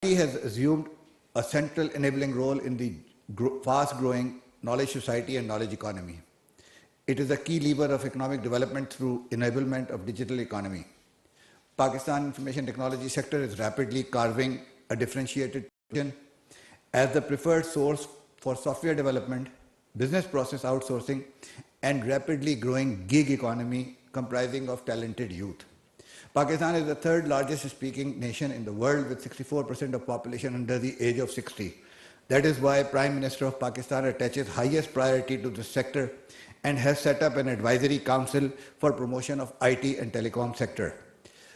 IT has assumed a central enabling role in the fast-growing knowledge society and knowledge economy. It is a key lever of economic development through enablement of digital economy. Pakistan information technology sector is rapidly carving a differentiated position as the preferred source for software development, business process outsourcing, and rapidly growing gig economy comprising of talented youth. Pakistan is the third largest speaking nation in the world with 64% of population under the age of 60. That is why Prime Minister of Pakistan attaches highest priority to this sector and has set up an advisory council for promotion of IT and telecom sector.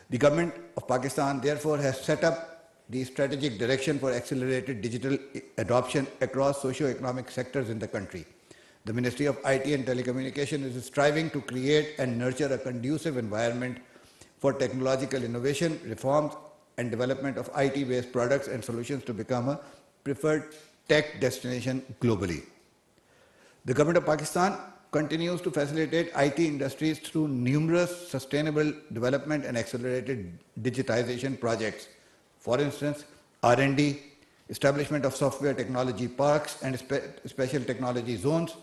The government of Pakistan therefore has set up the strategic direction for accelerated digital adoption across socio-economic sectors in the country. The Ministry of IT and Telecommunication is striving to create and nurture a conducive environment for technological innovation, reforms, and development of IT-based products and solutions to become a preferred tech destination globally. The government of Pakistan continues to facilitate IT industries through numerous sustainable development and accelerated digitization projects. For instance, R&D, establishment of software technology parks and special technology zones,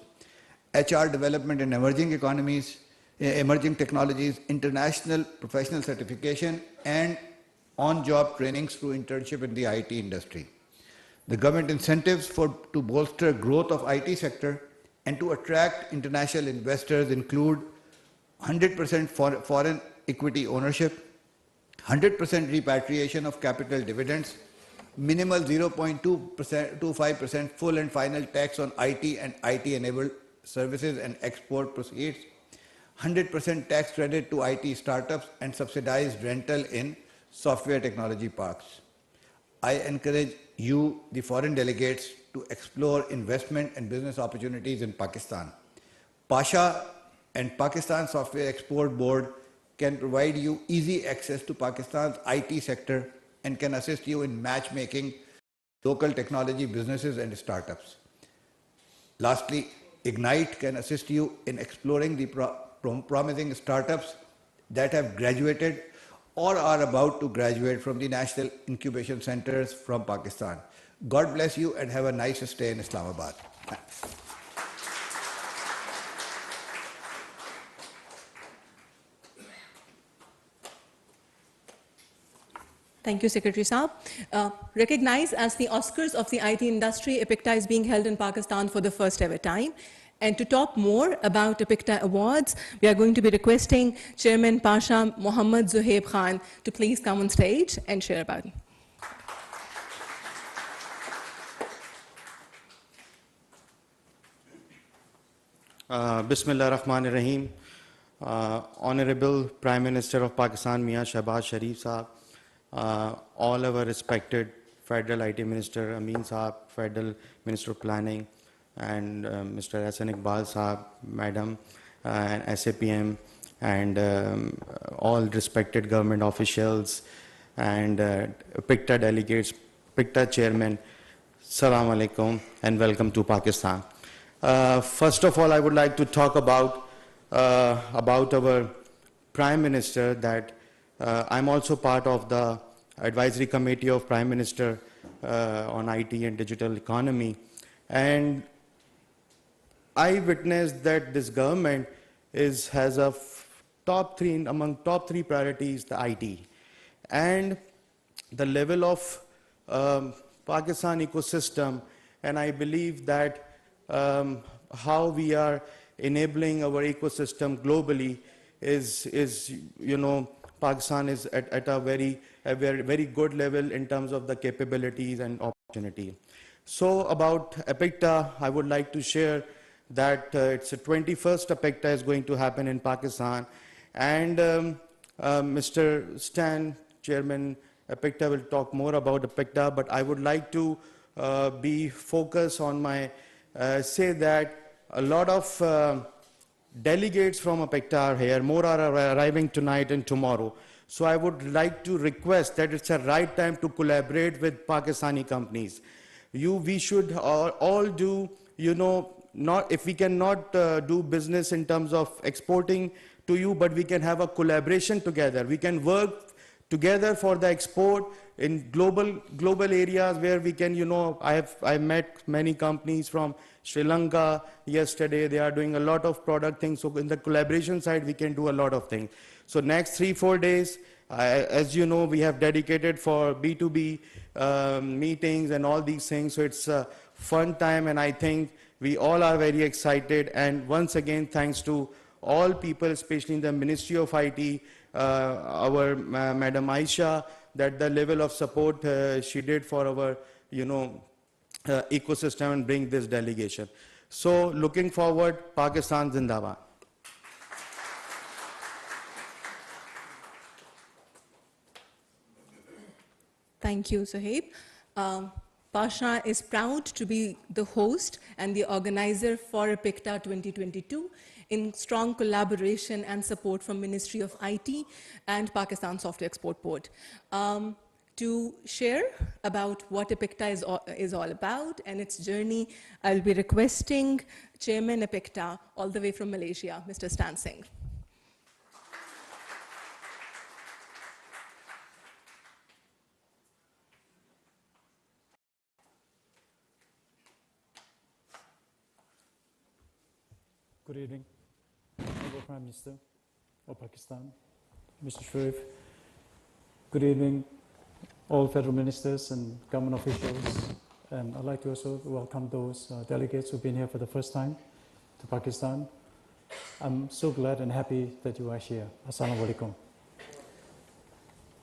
HR development in emerging economies, emerging technologies, international professional certification, and on-job trainings through internship in the IT industry. The government incentives to bolster growth of IT sector and to attract international investors include 100% foreign equity ownership, 100% repatriation of capital dividends, minimal 0.25% full and final tax on IT and IT-enabled services and export proceeds, 100% tax credit to IT startups, and subsidized rental in software technology parks. I encourage you, the foreign delegates, to explore investment and business opportunities in Pakistan. Pasha and Pakistan Software Export Board can provide you easy access to Pakistan's IT sector and can assist you in matchmaking local technology businesses and startups. Lastly, Ignite can assist you in exploring the promising startups that have graduated or are about to graduate from the National Incubation Centers from Pakistan. God bless you and have a nice stay in Islamabad. Thanks. Thank you, Secretary Saab. Recognized as the Oscars of the IT industry, APICTA is being held in Pakistan for the first ever time. And to talk more about APICTA Awards, we are going to be requesting Chairman Pasha Mohammad Zuhaib Khan to please come on stage and share about it. Bismillah ar-Rahman ar-Rahim. Honorable Prime Minister of Pakistan, PM Shahbaz Sharif Saab, all our respected Federal IT Minister Amin Saab, Federal Minister of Planning, and Mr. Hassan Iqbal Saab, Madam, and SAPM, and all respected government officials, and APICTA delegates, APICTA Chairman, Assalamu alaikum, and welcome to Pakistan. First of all, I would like to talk about our Prime Minister, that I'm also part of the Advisory Committee of Prime Minister on IT and Digital Economy. And I witnessed that this government has a among top three priorities, the IT. And the level of Pakistan ecosystem, and I believe that how we are enabling our ecosystem globally is Pakistan is at a very good level in terms of the capabilities and opportunity. So about APICTA, I would like to share that it's the 21st APICTA is going to happen in Pakistan, and Mr. Stan, Chairman APICTA, will talk more about APICTA, but I would like to be focused on say that a lot of delegates from APICTA are here, more are arriving tonight and tomorrow. So I would like to request that it's a right time to collaborate with Pakistani companies. We should all do, if we cannot do business in terms of exporting to you, but we can have a collaboration together. We can work together for the export in global areas where we can, I met many companies from Sri Lanka yesterday. They are doing a lot of product things. So in the collaboration side, we can do a lot of things. So next 3-4 days, as you know, we have dedicated for B2B meetings and all these things. So it's a fun time, and I think we all are very excited. And once again, thanks to all people, especially in the Ministry of IT, our Madam Aisha, that the level of support she did for our, ecosystem and bring this delegation. So looking forward, Pakistan Zindabad. Thank you, Sahib. Pasha is proud to be the host and the organizer for APICTA 2022 in strong collaboration and support from Ministry of IT and Pakistan Software Export Board. To share about what APICTA is all about and its journey, I'll be requesting Chairman APICTA, all the way from Malaysia, Mr. Stan Singh. Good evening, Honorable Prime Minister of Pakistan, Mr. Sharif. Good evening, all federal ministers and government officials. And I'd like to also welcome those delegates who've been here for the first time to Pakistan. I'm so glad and happy that you are here. Assalamu alaikum.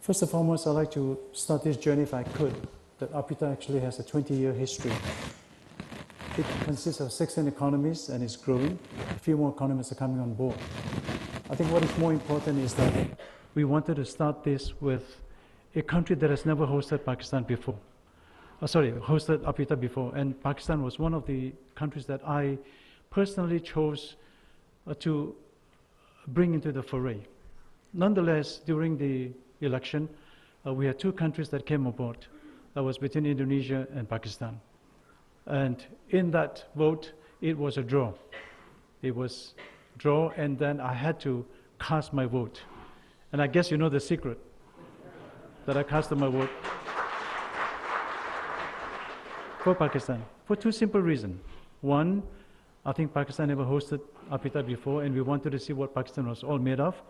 First and foremost, I'd like to start this journey, if I could, that APICTA actually has a 20-year history. It consists of 16 economies and is growing. A few more economies are coming on board. I think what is more important is that we wanted to start this with a country that has never hosted Pakistan before. Hosted APICTA before. And Pakistan was one of the countries that I personally chose to bring into the foray. Nonetheless, during the election, we had two countries that came aboard. That was between Indonesia and Pakistan. And in that vote, it was a draw. It was a draw, and then I had to cast my vote. And I guess you know the secret, that I cast my vote for Pakistan, for two simple reasons. One, I think Pakistan never hosted APICTA before, and we wanted to see what Pakistan was all made of.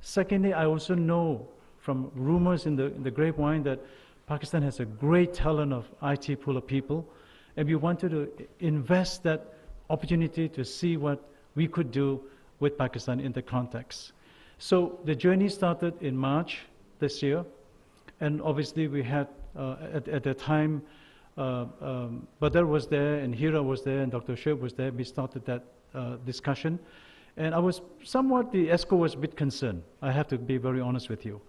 Secondly, I also know from rumors in the grapevine that Pakistan has a great talent of IT pool of people. And we wanted to invest that opportunity to see what we could do with Pakistan in the context. So the journey started in March this year. And obviously we had, at the time, Badr was there, and Hira was there, and Dr. Shoaib was there. We started that discussion. And I was somewhat, the ESCO was a bit concerned. I have to be very honest with you.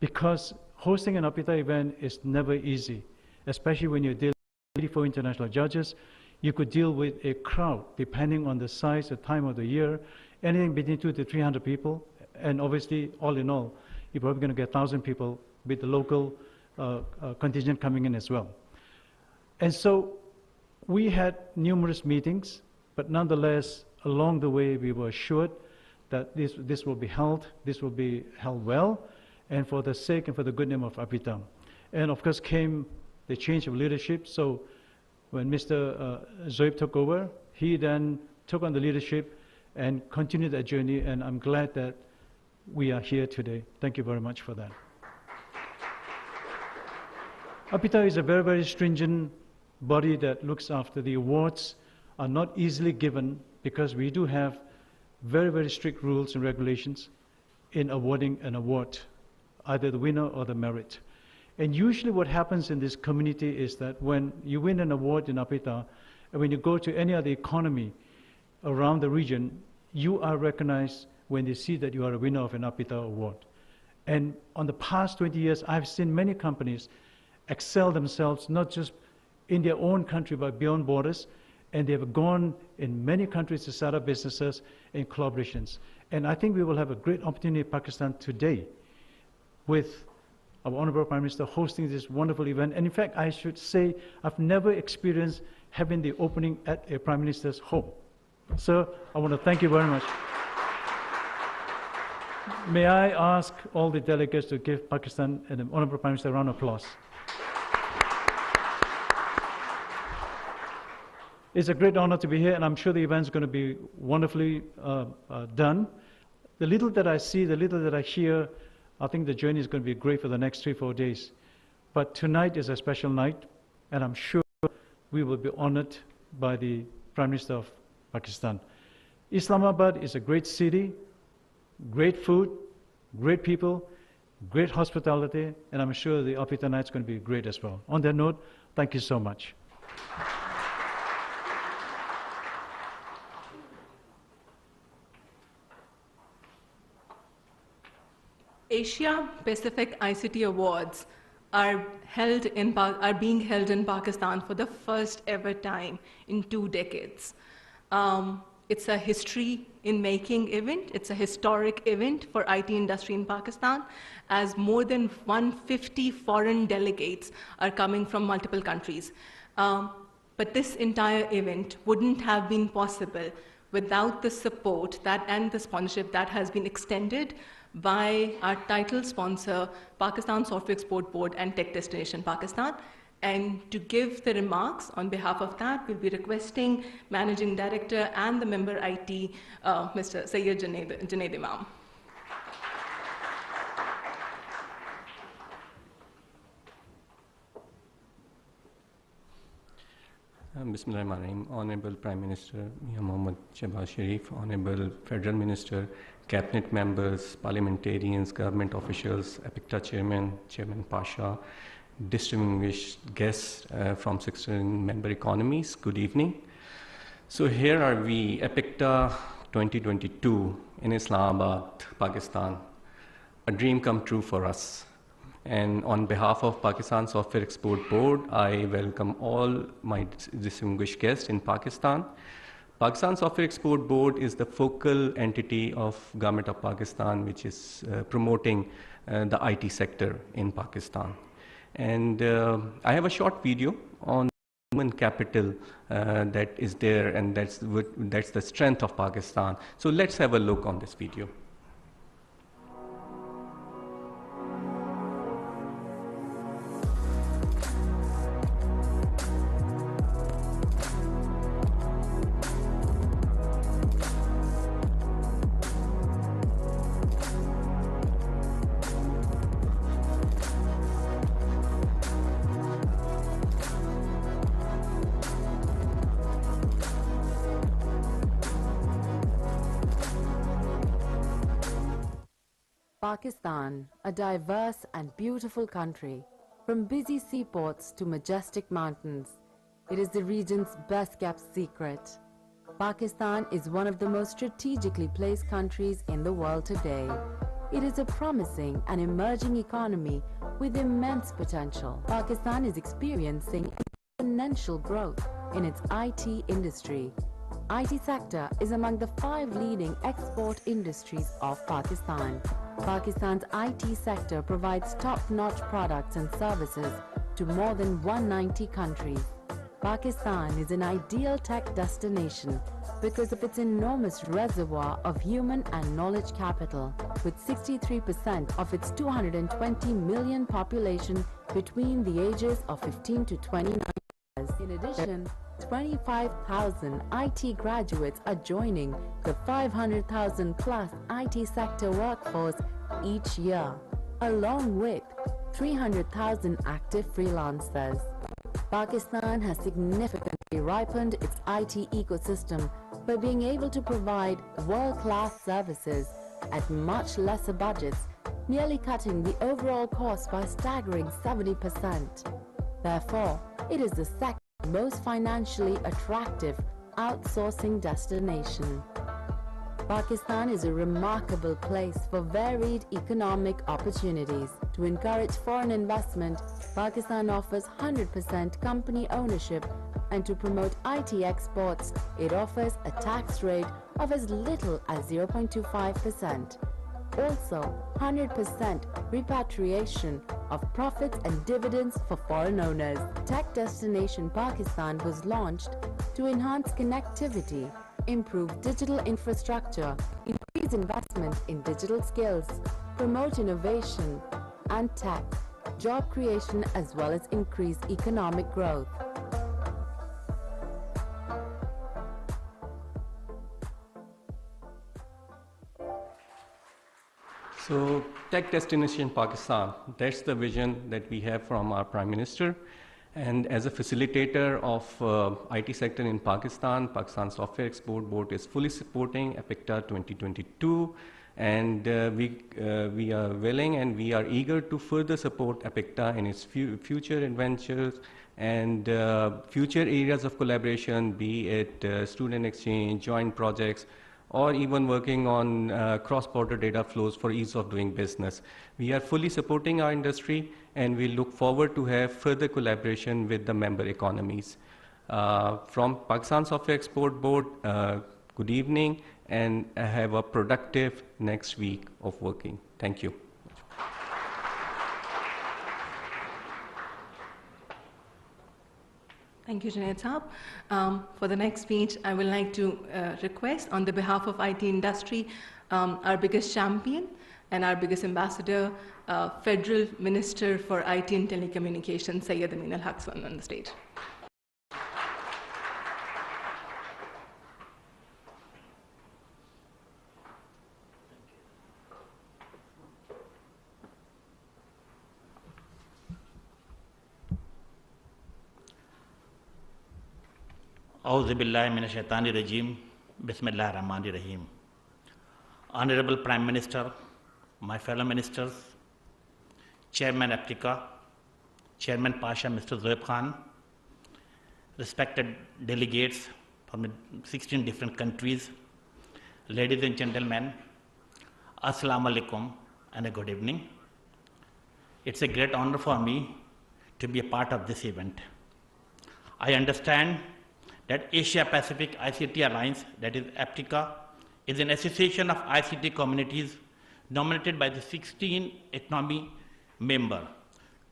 Because hosting an APICTA event is never easy, especially when you're dealing with 84 international judges. You could deal with a crowd, depending on the size, the time of the year, anything between 200 to 300 people. And obviously, all in all, you're probably going to get 1,000 people with the local contingent coming in as well. And so we had numerous meetings, but nonetheless, along the way, we were assured that this will be held well, and for the sake and for the good name of APICTA. And of course came the change of leadership. So when Mr. Zoib took over, he then took on the leadership and continued that journey, and I'm glad that we are here today. Thank you very much for that. APICTA is a very, very stringent body that looks after the awards. Are not easily given because we do have very, very strict rules and regulations in awarding an award, either the winner or the merit. And usually what happens in this community is that when you win an award in APICTA, and when you go to any other economy around the region, you are recognized when they see that you are a winner of an APICTA award. And on the past 20 years, I've seen many companies excel themselves, not just in their own country, but beyond borders. And they have gone in many countries to set up businesses and collaborations. And I think we will have a great opportunity in Pakistan today with our Honorable Prime Minister hosting this wonderful event. And in fact, I should say, I've never experienced having the opening at a Prime Minister's home. Sir, I want to thank you very much. May I ask all the delegates to give Pakistan and the Honorable Prime Minister a round of applause. It's a great honor to be here, and I'm sure the event is going to be wonderfully done. The little that I see, the little that I hear, I think the journey is going to be great for the next 3-4 days. But tonight is a special night, and I'm sure we will be honored by the Prime Minister of Pakistan. Islamabad is a great city, great food, great people, great hospitality, and I'm sure the APICTA night is going to be great as well. On that note, thank you so much. Asia Pacific ICT Awards are being held in Pakistan for the first ever time in 2 decades. It's a history in making event. It's a historic event for IT industry in Pakistan, as more than 150 foreign delegates are coming from multiple countries. But this entire event wouldn't have been possible without the support and the sponsorship that has been extended by our title sponsor, Pakistan Software Export Board and Tech Destination Pakistan. And to give the remarks on behalf of that, we'll be requesting Managing Director and the member IT, Mr. Syed Junaid Imam. Bismillahirrahmanirrahim. Honorable Prime Minister PM Shahbaz Sharif, Honorable Federal Minister, Cabinet members, parliamentarians, government officials, APICTA Chairman, Chairman Pasha, distinguished guests from 16 member economies, good evening. So here are we, APICTA 2022 in Islamabad, Pakistan, a dream come true for us. And on behalf of Pakistan Software Export Board, I welcome all my distinguished guests in Pakistan. Pakistan Software Export Board is the focal entity of Government of Pakistan, which is promoting the IT sector in Pakistan. And I have a short video on human capital that is there, and that's the strength of Pakistan. So let's have a look on this video. Pakistan, a diverse and beautiful country, from busy seaports to majestic mountains. It is the region's best-kept secret. Pakistan is one of the most strategically placed countries in the world today. It is a promising and emerging economy with immense potential. Pakistan is experiencing exponential growth in its IT industry. IT sector is among the 5 leading export industries of Pakistan. Pakistan's IT sector provides top-notch products and services to more than 190 countries. Pakistan is an ideal tech destination because of its enormous reservoir of human and knowledge capital, with 63% of its 220 million population between the ages of 15 to 29 years. In addition, 25,000 IT graduates are joining the 500,000 plus IT sector workforce each year, along with 300,000 active freelancers. Pakistan has significantly ripened its IT ecosystem by being able to provide world-class services at much lesser budgets, nearly cutting the overall cost by a staggering 70%. Therefore, it is the second most financially attractive outsourcing destination. Pakistan is a remarkable place for varied economic opportunities. To encourage foreign investment, Pakistan offers 100% company ownership, and to promote IT exports, it offers a tax rate of as little as 0.25%. Also, 100% repatriation of profits and dividends for foreign owners. Tech Destination Pakistan was launched to enhance connectivity, improve digital infrastructure, increase investment in digital skills, promote innovation and tech, job creation as well as increase economic growth. So, Tech Destination Pakistan, that's the vision that we have from our Prime Minister. And as a facilitator of IT sector in Pakistan, Pakistan Software Export Board is fully supporting APICTA 2022. And we are willing and we are eager to further support APICTA in its future adventures and future areas of collaboration, be it student exchange, joint projects, or even working on cross-border data flows for ease of doing business. We are fully supporting our industry and we look forward to have further collaboration with the member economies. From Pakistan Software Export Board, good evening and have a productive next week of working. Thank you. Thank you, Junaid Saab. For the next speech, I would like to request on the behalf of IT industry, our biggest champion and our biggest ambassador, Federal Minister for IT and Telecommunications, Syed Amin al-Haq, on the stage. A'udhu billahi minash shaitani rajim. Bismillahir Rahmanir Rahim. Honorable Prime Minister, my fellow ministers, Chairman APICTA, Chairman Pasha Mr. Zoeb Khan, respected delegates from 16 different countries, ladies and gentlemen, Assalamu alaikum and a good evening. It's a great honor for me to be a part of this event. I understand that Asia Pacific ICT Alliance, that is APICTA, is an association of ICT communities nominated by the 16 economy members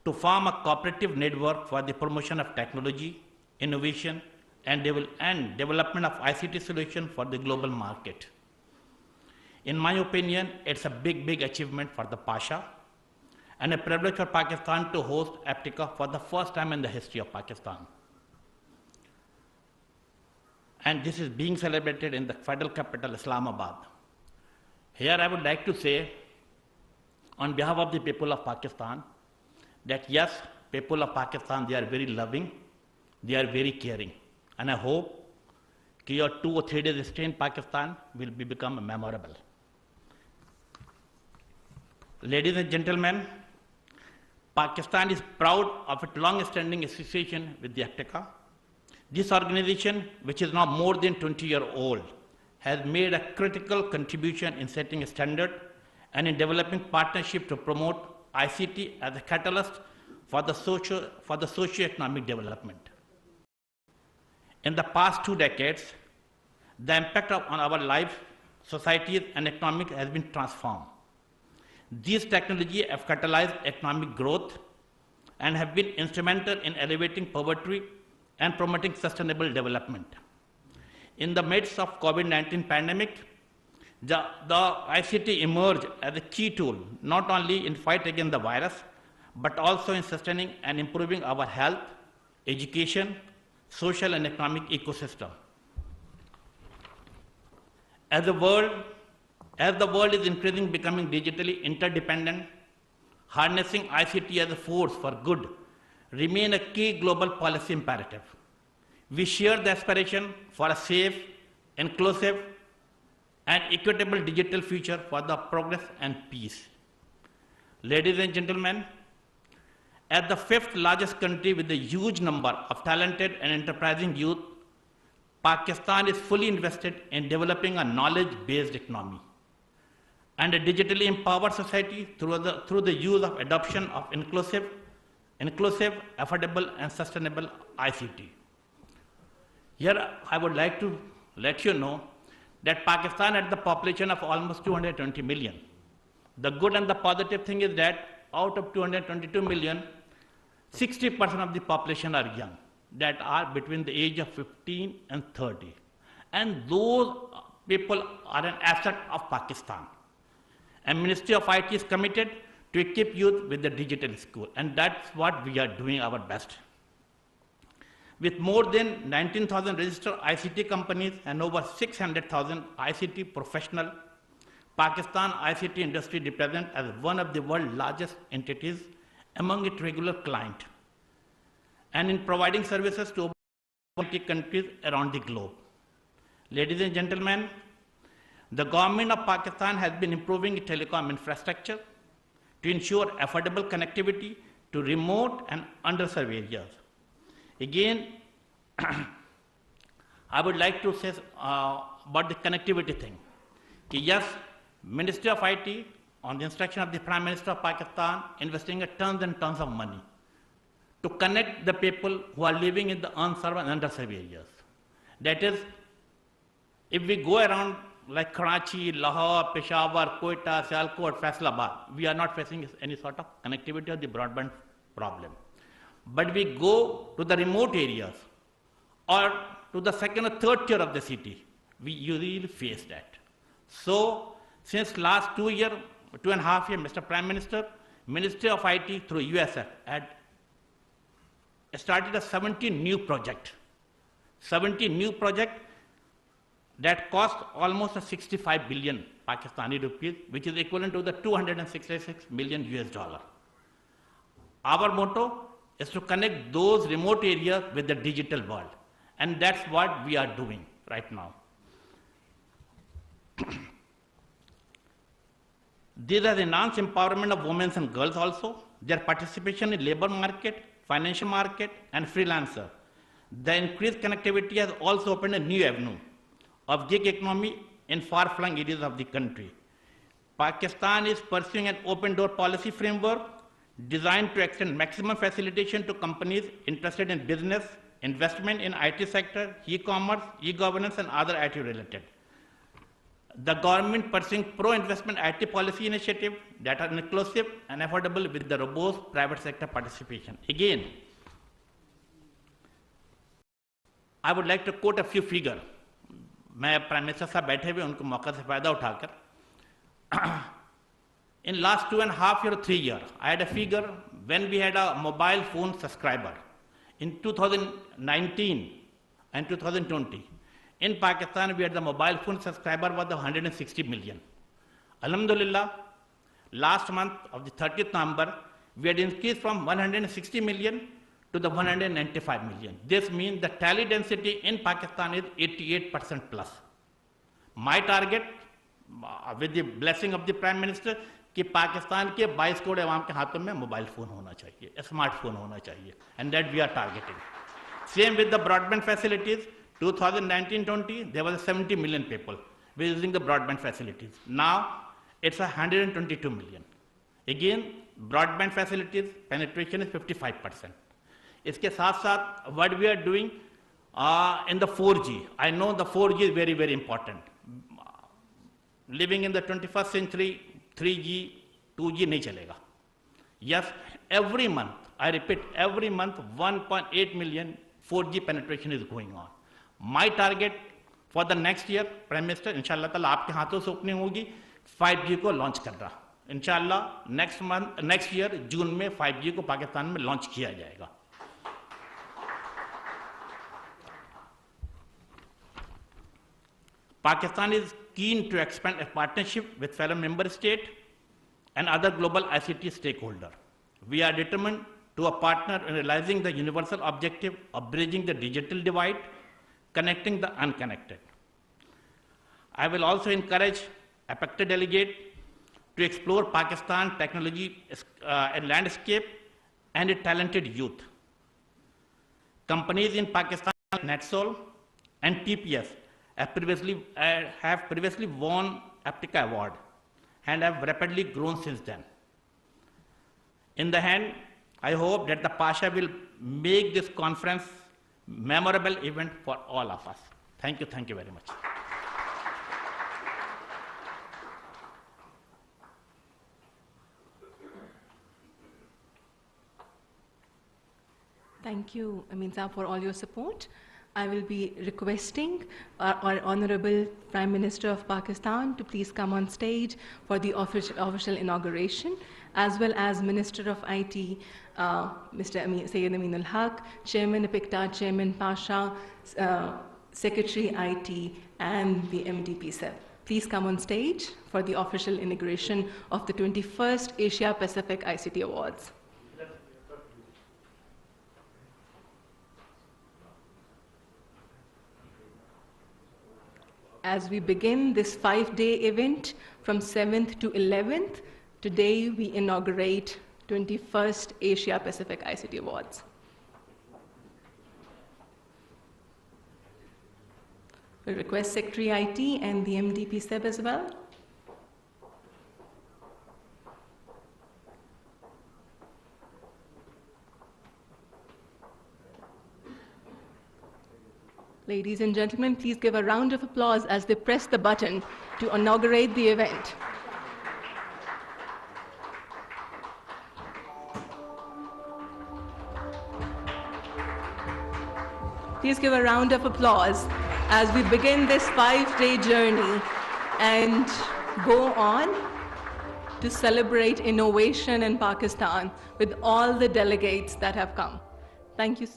to form a cooperative network for the promotion of technology, innovation, and development of ICT solutions for the global market. In my opinion, it's a big achievement for the Pasha and a privilege for Pakistan to host APICTA for the first time in the history of Pakistan. And this is being celebrated in the federal capital, Islamabad. Here I would like to say, on behalf of the people of Pakistan, that yes, people of Pakistan, they are very loving, they are very caring. And I hope that your 2 or 3 days stay in Pakistan will become memorable. Ladies and gentlemen, Pakistan is proud of its long-standing association with the APICTA. This organization, which is now more than 20 years old, has made a critical contribution in setting a standard and in developing partnership to promote ICT as a catalyst for the socio-economic development. In the past 2 decades, the impact on our life, societies, and economic has been transformed. These technologies have catalyzed economic growth and have been instrumental in elevating poverty and promoting sustainable development. In the midst of COVID-19 pandemic, the ICT emerged as a key tool, not only in fight against the virus, but also in sustaining and improving our health, education, social and economic ecosystem. As the world is increasingly becoming digitally interdependent, harnessing ICT as a force for good remain a key global policy imperative. We share the aspiration for a safe, inclusive, and equitable digital future for the progress and peace. Ladies and gentlemen, as the 5th largest country with a huge number of talented and enterprising youth, Pakistan is fully invested in developing a knowledge-based economy and a digitally empowered society through the use of adoption of inclusive, affordable, and sustainable ICT. Here, I would like to let you know that Pakistan had the population of almost 220 million. The good and the positive thing is that out of 222 million, 60% of the population are young, that are between the age of 15 and 30. And those people are an asset of Pakistan. And Ministry of IT is committed to equip youth with the digital skill, and that's what we are doing our best. With more than 19,000 registered ICT companies and over 600,000 ICT professionals, Pakistan ICT industry represents as one of the world's largest entities among its regular clients, and in providing services to over 20 countries around the globe. Ladies and gentlemen, the government of Pakistan has been improving its telecom infrastructure to ensure affordable connectivity to remote and underserved areas. Again, I would like to say about the connectivity thing. Yes, Ministry of IT, on the instruction of the Prime Minister of Pakistan, investing tons and tons of money to connect the people who are living in the unserved and underserved areas. That is, if we go around like Karachi, Lahore, Peshawar, Quetta, Sialkot, Faisalabad, we are not facing any sort of connectivity or the broadband problem. But we go to the remote areas or to the second or third tier of the city, we usually face that. So, since last 2.5 years, Mr. Prime Minister, Ministry of IT through USF had started a 70 new project. 70 new project that cost almost 65 billion Pakistani rupees, which is equivalent to the 266 million US dollar. Our motto is to connect those remote areas with the digital world, and that's what we are doing right now. This has enhanced empowerment of women and girls also, their participation in labor market, financial market, and freelancer. The increased connectivity has also opened a new avenue of gig economy in far-flung areas of the country. Pakistan is pursuing an open-door policy framework designed to extend maximum facilitation to companies interested in business, investment in IT sector, e-commerce, e-governance, and other IT-related. The government pursuing pro-investment IT policy initiatives that are inclusive and affordable with the robust private sector participation. Again, I would like to quote a few figures. मैं prime minister साहब बैठे हुए उनको मौका से फायदा उठाकर in last 2.5 years or 3 years, I had a figure when we had a mobile phone subscriber in 2019 and 2020. In Pakistan, we had the mobile phone subscriber was 160 million. Alhamdulillah, last month of the 30th November, we had increased from 160 million to the 195 million. This means the tally density in Pakistan is 88% plus. My target, with the blessing of the Prime Minister, कि पाकिस्तान के 22 करोड़ अवाम के हाथों में mobile phone होना चाहिए, smartphone होना चाहिए, and that we are targeting. Same with the broadband facilities. 2019-20, there was 70 million people using the broadband facilities. Now it's 122 million. Again, broadband facilities penetration is 55%. इसके साथ साथ what we are doing in the 4G. I know the 4G is very, very important. Living in the 21st century, 3G, 2G नहीं चलेगा. Yes, every month, I repeat, every month 1.8 million 4G penetration is going on. My target for the next year, Prime Minister, इंशाल्लाह ताला आपके हाथों से opening होगी, 5G को launch कर रहा. इंशाल्लाह नेक्स्ट ईयर जून में 5G को पाकिस्तान में लॉन्च किया जाएगा. Pakistan is keen to expand a partnership with fellow member states and other global ICT stakeholders. We are determined to a partner in realizing the universal objective of bridging the digital divide, connecting the unconnected. I will also encourage APICTA delegate to explore Pakistan technology and landscape and its talented youth. Companies in Pakistan like NetSol and TPS have previously won APICTA award and have rapidly grown since then. In the end, I hope that the Pasha will make this conference memorable event for all of us. Thank you very much. Thank you, Amin Saab, for all your support. I will be requesting our Honorable Prime Minister of Pakistan to please come on stage for the official inauguration, as well as Minister of IT, Mr. Sayyid Amin al-Haq, Chairman APICTA, Chairman Pasha, Secretary IT, and the MDP-7. Please come on stage for the official inauguration of the 21st Asia Pacific ICT Awards. As we begin this 5-day event from 7th to 11th, today we inaugurate 21st Asia Pacific ICT Awards. We request Secretary IT and the MDP SEB as well. Ladies and gentlemen, please give a round of applause as they press the button to inaugurate the event. Please give a round of applause as we begin this 5-day journey and go on to celebrate innovation in Pakistan with all the delegates that have come. Thank you.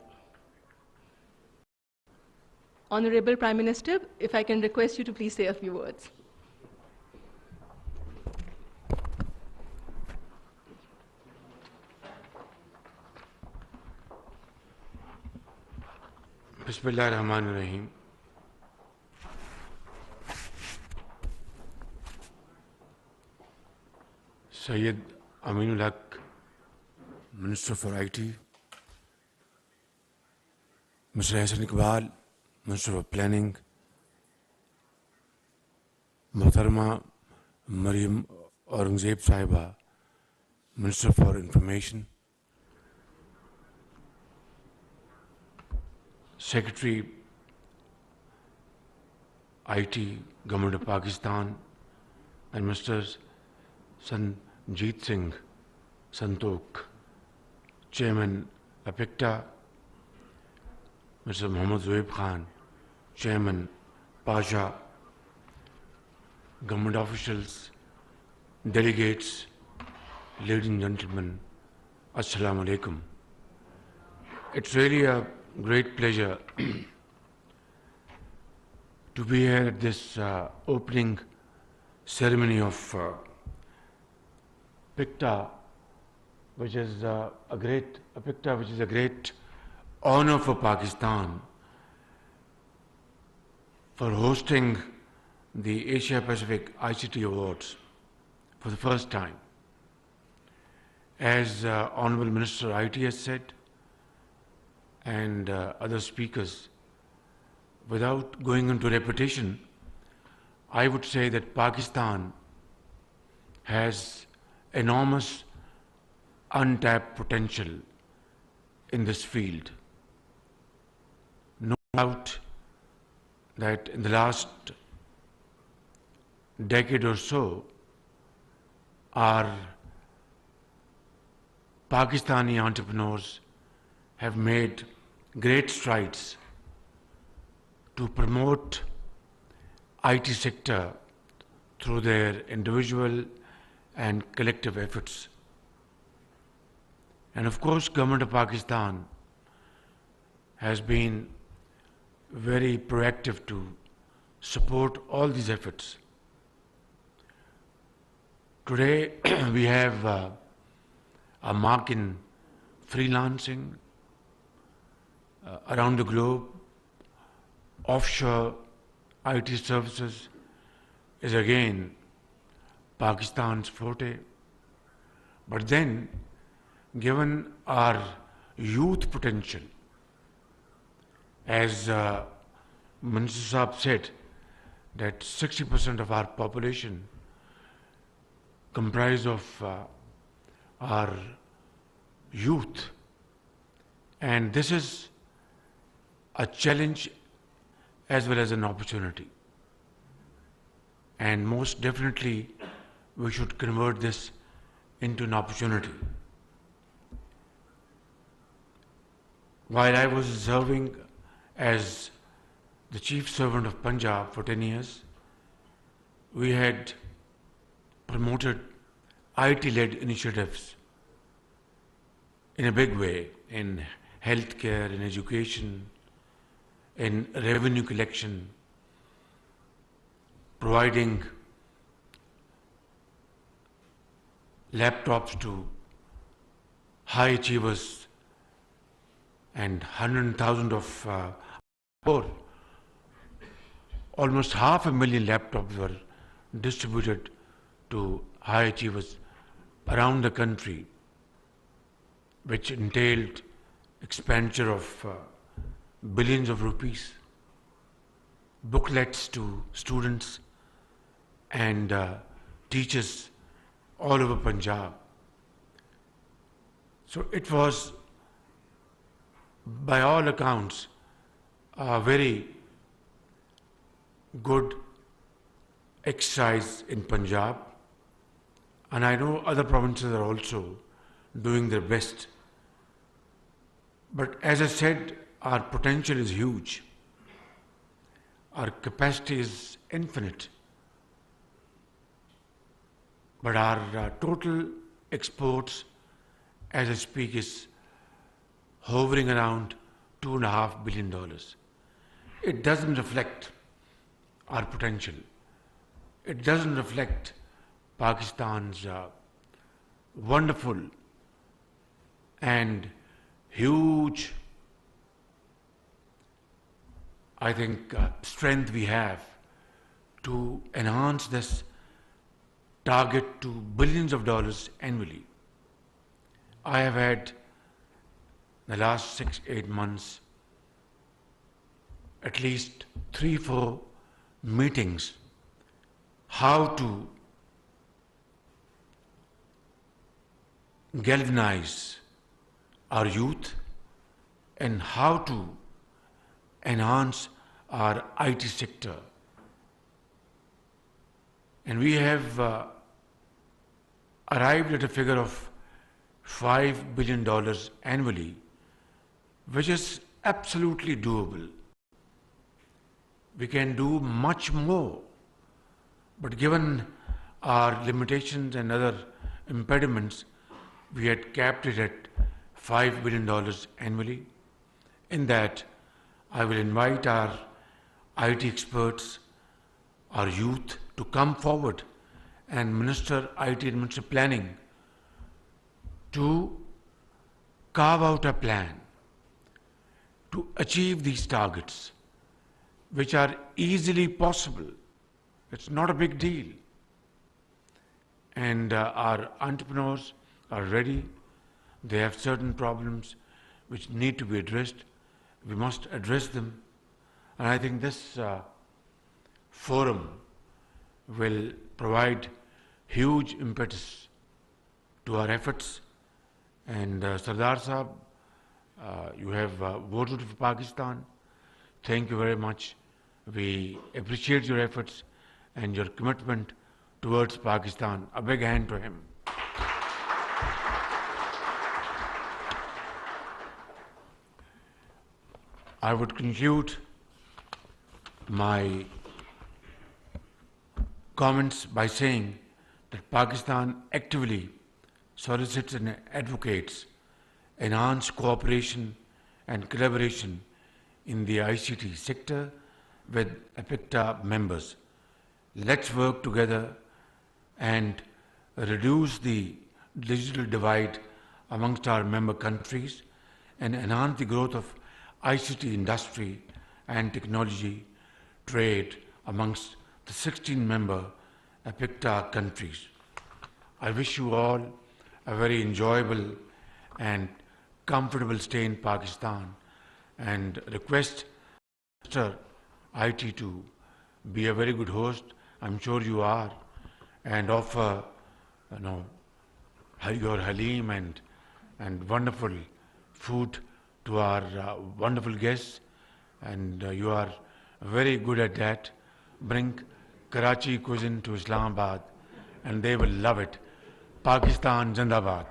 Honorable Prime Minister, if I can request you to please say a few words. Bismillah ar-Rahman ar-Rahim. Sayyid Aminul Haq, Minister for IT, Mr. Hassan Iqbal, Minister of Planning, Muhtarama Maryam Aurangzeb Sahiba, Minister for Information, Secretary IT, Government of Pakistan, and Mr. Sanjeet Singh Santokh, Chairman APICTA, Mr. Muhammad Zoeb Khan, Chairman Pasha, government officials, delegates, ladies and gentlemen, Assalamu alaikum. It's really a great pleasure to be here at this opening ceremony of APICTA, which is a great honor for Pakistan for hosting the Asia Pacific ICT Awards for the first time. As Honorable Minister IT has said, and other speakers, without going into repetition, I would say that Pakistan has enormous untapped potential in this field. No doubt that in the last decade or so, our Pakistani entrepreneurs have made great strides to promote IT sector through their individual and collective efforts. And of course, Government of Pakistan has been very proactive to support all these efforts. Today, we have a mark in freelancing around the globe. Offshore IT services is again Pakistan's forte. But then, given our youth potential, as Minister Saab said, that 60% of our population comprise of our youth, and this is a challenge as well as an opportunity. And most definitely, we should convert this into an opportunity. While I was observing as the chief servant of Punjab for 10 years, we had promoted IT-led initiatives in a big way in healthcare, in education, in revenue collection, providing laptops to high achievers and 100,000 of almost 500,000 laptops were distributed to high achievers around the country, which entailed expenditure of billions of rupees, booklets to students and teachers all over Punjab. So it was, by all accounts, a very good exercise in Punjab, and I know other provinces are also doing their best. But as I said, our potential is huge. Our capacity is infinite. But our total exports, as I speak, is hovering around $2.5 billion. It doesn't reflect our potential. It doesn't reflect Pakistan's wonderful and huge, I think, strength we have to enhance this target to billions of dollars annually. I have had the last 6-8 months at least 3-4 meetings how to galvanize our youth and how to enhance our IT sector. And we have arrived at a figure of $5 billion annually, which is absolutely doable. We can do much more, but given our limitations and other impediments, we had capped it at $5 billion annually. In that, I will invite our IT experts, our youth, to come forward and minister IT and minister planning to carve out a plan to achieve these targets, which are easily possible. It's not a big deal. And our entrepreneurs are ready. They have certain problems which need to be addressed. We must address them. And I think this forum will provide huge impetus to our efforts. And Sardar Sahab, you have voted for Pakistan. Thank you very much. We appreciate your efforts and your commitment towards Pakistan. A big hand to him. I would conclude my comments by saying that Pakistan actively solicits and advocates enhanced cooperation and collaboration in the ICT sector with APICTA members. Let's work together and reduce the digital divide amongst our member countries and enhance the growth of ICT industry and technology trade amongst the 16 member APICTA countries. I wish you all a very enjoyable and comfortable stay in Pakistan and request Mr. IT to be a very good host. I'm sure you are, and offer your halim and wonderful food to our wonderful guests, and you are very good at that. Bring Karachi cuisine to Islamabad and they will love it. Pakistan Zindabad.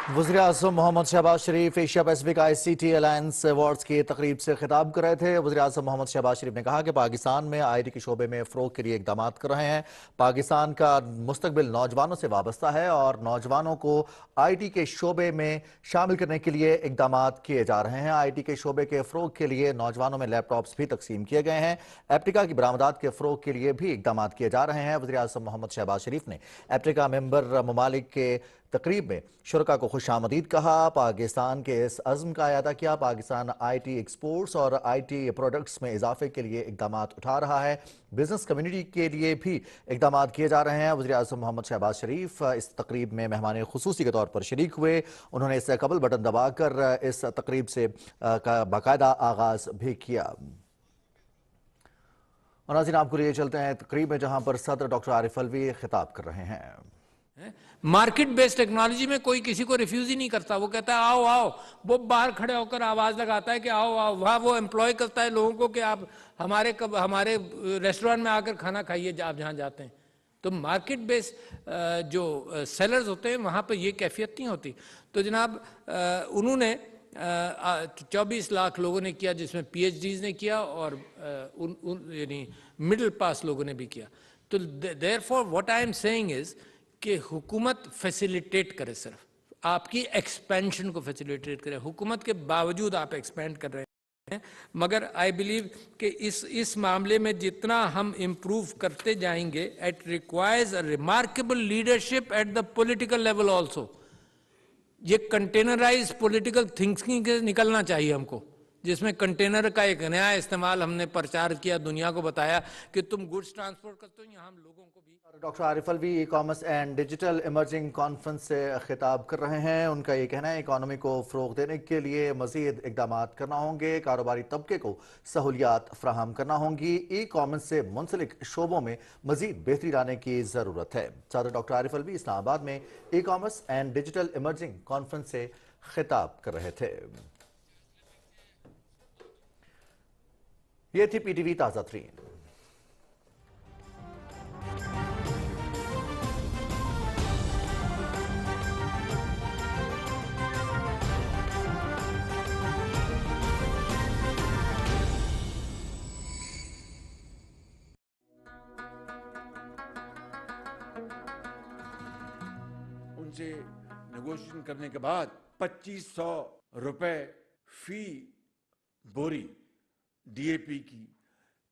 वज़ीर-ए-आज़म Mohammad Shahbaz Sharif Asia Pacific ICT alliance awards की तकरीब से खिताब कर रहे थे। वज़ीर-ए-आज़म मोहम्मद शहबाज शरीफ ने कहा कि पाकिस्तान में IT के शोबे में फ़रोग के लिए इक़दाम कर रहे हैं। पाकिस्तान का मुस्तक़बिल नौजवानों से वाबस्ता है और नौजवानों को IT के शोबे में शामिल करने के लिए इक़दाम किए जा रहे हैं। IT के शोबे के फ़रोग के लिए नौजवानों में लैपटॉप्स भी तकसीम किए गए हैं। एप्टिका की बरामदात के फ़रोग के लिए भी इक़दाम किए जा रहे हैं। वज़ीर-ए-आज़म मोहम्मद शहबाज शरीफ ने एप्टिका मेंबर ममालिक के तकरीब में शुरका को खुशामदीद कहा। पाकिस्तान के इस अज़्म का अयादा किया। पाकिस्तान IT एक्सपोर्ट्स और IT प्रोडक्ट्स में इजाफे के लिए इक़दाम उठा रहा है। बिजनेस कम्युनिटी के लिए भी इक़दाम किए जा रहे हैं। वज़ीर-ए-आज़म मोहम्मद शहबाज शरीफ इस तकरीब में मेहमान खुसूसी के तौर पर शरीक हुए। उन्होंने इससे कबल बटन दबाकर इस तकरीब से का बाकायदा आगाज़ भी किया। और नाज़रीन, आपको लिए चलते हैं तकरीब में, जहाँ पर सदर डॉक्टर आरिफ अलवी खिताब कर रहे हैं। मार्केट बेस्ड टेक्नोलॉजी में कोई किसी को रिफ्यूज ही नहीं करता। वो कहता है आओ आओ, वो बाहर खड़े होकर आवाज लगाता है कि आओ आओ। वहाँ वो एम्प्लॉय करता है लोगों को कि आप हमारे रेस्टोरेंट में आकर खाना खाइए आप जहाँ जाते हैं। तो मार्केट बेस्ड जो सेलर्स होते हैं वहाँ पर ये कैफियत नहीं होती। तो जनाब उन्होंने 24 लाख लोगों ने किया, जिसमें PhDs ने किया और यानी मिडिल पास लोगों ने भी किया। तो therefore what I am saying is कि हुकूमत फैसिलिटेट करे, सिर्फ आपकी एक्सपेंशन को फैसिलिटेट करे। हुकूमत के बावजूद आप एक्सपेंड कर रहे हैं, मगर आई बिलीव कि इस मामले में जितना हम इम्प्रूव करते जाएंगे, it requires a remarkable leadership at the political level also. ये कंटेनराइज पॉलिटिकल थिंकिंग से निकलना चाहिए हमको, जिसमें कंटेनर का एक नया इस्तेमाल हमने प्रचार किया, दुनिया को बताया कि तुम गुड्स ट्रांसपोर्ट करते हो, यहाँ हम लोगों को भी। Doctor Arif Alvi e-commerce and digital emerging conference से खिताब कर रहे हैं। उनका ये कहना है इकॉनमी को फ़रोग देने के लिए मज़ीद इक़दाम करना होंगे, कारोबारी तबके को सहूलियात फ़राहम करना होंगी। ई-कॉमर्स से मुंसलिक शोबों में मज़ीद बेहतरी लाने की ज़रूरत है। सदर डॉक्टर आरिफ अलवी इस्लामाबाद में e-commerce and digital emerging conference से खिताब कर रहे थे। ये थी PTV ताज़ा तरीन। उनसे नेगोशिएशन करने के बाद 2500 रुपए फी बोरी DAP की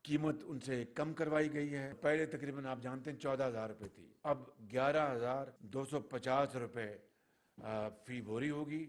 कीमत उनसे कम करवाई गई है। पहले तकरीबन आप जानते हैं 14,000 रुपए थी, अब 11,250 रुपए फी बोरी होगी।